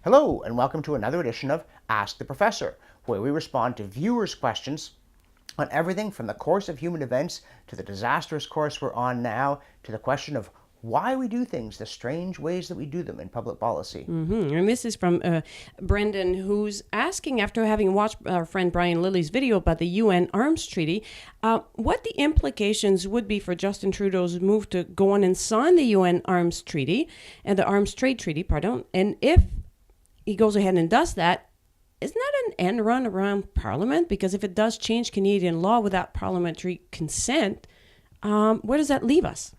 Hello, and welcome to another edition of Ask the Professor, where we respond to viewers' questions on everything from the course of human events to the disastrous course we're on now to the question of why we do things, the strange ways that we do them in public policy. And this is from Brendan, who's asking, after having watched our friend Brian Lilly's video about the UN Arms Treaty, what the implications would be for Justin Trudeau's move to go on and sign the UN Arms Treaty, and the Arms Trade Treaty, and if he goes ahead and does that, isn't that an end run around Parliament? Because if it does change Canadian law without parliamentary consent, where does that leave us?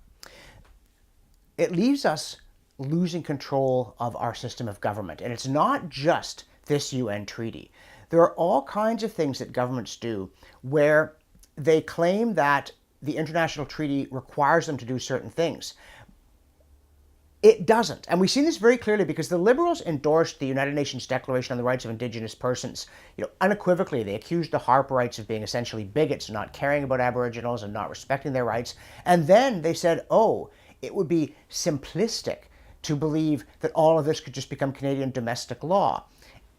It leaves us losing control of our system of government. And it's not just this UN treaty. There are all kinds of things that governments do where they claim that the international treaty requires them to do certain things. It doesn't. And we've seen this very clearly because the Liberals endorsed the United Nations Declaration on the Rights of Indigenous Persons. Unequivocally, they accused the Harperites of being essentially bigots, not caring about Aboriginals and not respecting their rights. And then they said, it would be simplistic to believe that all of this could just become Canadian domestic law.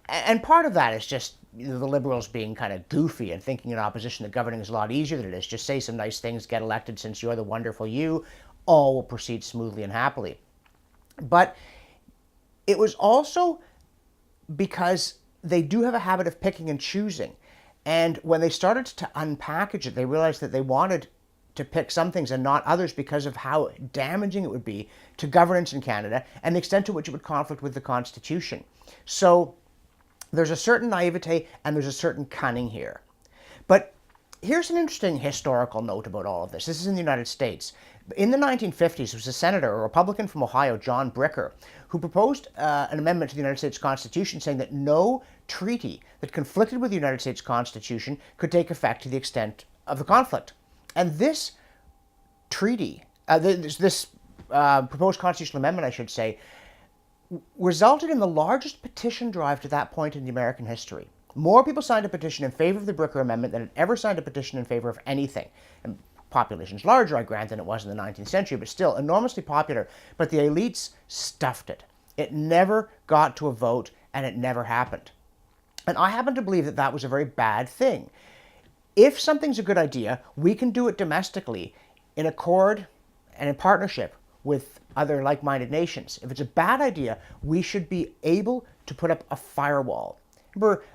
And part of that is just the Liberals being kind of goofy and thinking in opposition that governing is a lot easier than it is. Just say some nice things, get elected since you're the wonderful you, all will proceed smoothly and happily. But it was also because they do have a habit of picking and choosing. And when they started to unpackage it, they realized that they wanted to pick some things and not others because of how damaging it would be to governance in Canada and the extent to which it would conflict with the Constitution. So there's a certain naivete and there's a certain cunning here. But here's an interesting historical note about all of this. This is in the United States. In the 1950s, there was a senator, a Republican from Ohio, John Bricker, who proposed an amendment to the United States Constitution saying that no treaty that conflicted with the United States Constitution could take effect to the extent of the conflict. And this treaty, this proposed constitutional amendment, I should say, resulted in the largest petition drive to that point in the American history. More people signed a petition in favor of the Bricker Amendment than had ever signed a petition in favor of anything. And population's larger, I grant, than it was in the 19th century, but still enormously popular. But the elites stuffed it. It never got to a vote, and it never happened. And I happen to believe that that was a very bad thing. If something's a good idea, we can do it domestically in accord and in partnership with other like-minded nations. If it's a bad idea, we should be able to put up a firewall. Remember,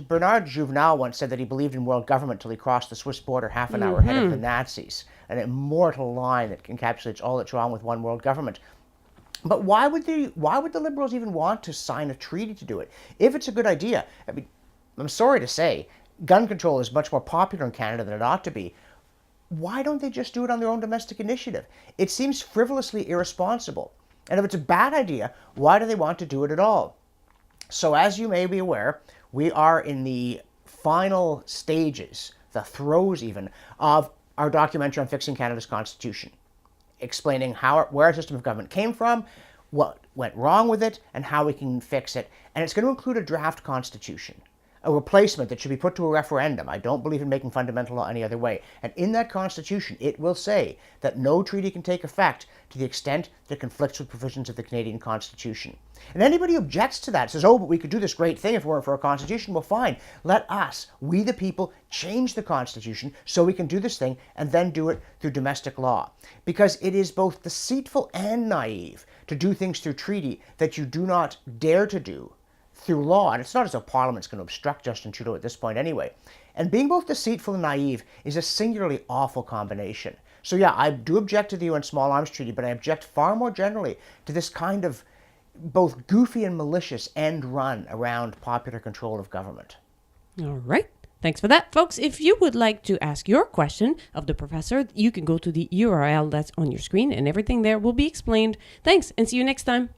Bernard Juvenal once said that he believed in world government till he crossed the Swiss border half an hour ahead of the Nazis. An immortal line that encapsulates all that's wrong with one world government. But why would the Liberals even want to sign a treaty to do it? If it's a good idea, I'm sorry to say, gun control is much more popular in Canada than it ought to be. Why don't they just do it on their own domestic initiative? It seems frivolously irresponsible. And if it's a bad idea, why do they want to do it at all? So as you may be aware, we are in the final stages, the throes even, of our documentary on fixing Canada's Constitution, explaining where our system of government came from, what went wrong with it, and how we can fix it. And it's going to include a draft constitution, a replacement that should be put to a referendum. I don't believe in making fundamental law any other way. And in that constitution, it will say that no treaty can take effect to the extent that it conflicts with provisions of the Canadian Constitution. And anybody who objects to that says, but we could do this great thing if it weren't for a constitution. Well, fine. Let us, we the people, change the constitution so we can do this thing and then do it through domestic law. Because it is both deceitful and naive to do things through treaty that you do not dare to do through law. And it's not as though Parliament's going to obstruct Justin Trudeau at this point anyway. And being both deceitful and naive is a singularly awful combination. So yeah, I do object to the UN Small Arms Treaty, but I object far more generally to this kind of both goofy and malicious end run around popular control of government. All right. Thanks for that, folks. If you would like to ask your question of the professor, you can go to the URL that's on your screen and everything there will be explained. Thanks, and see you next time.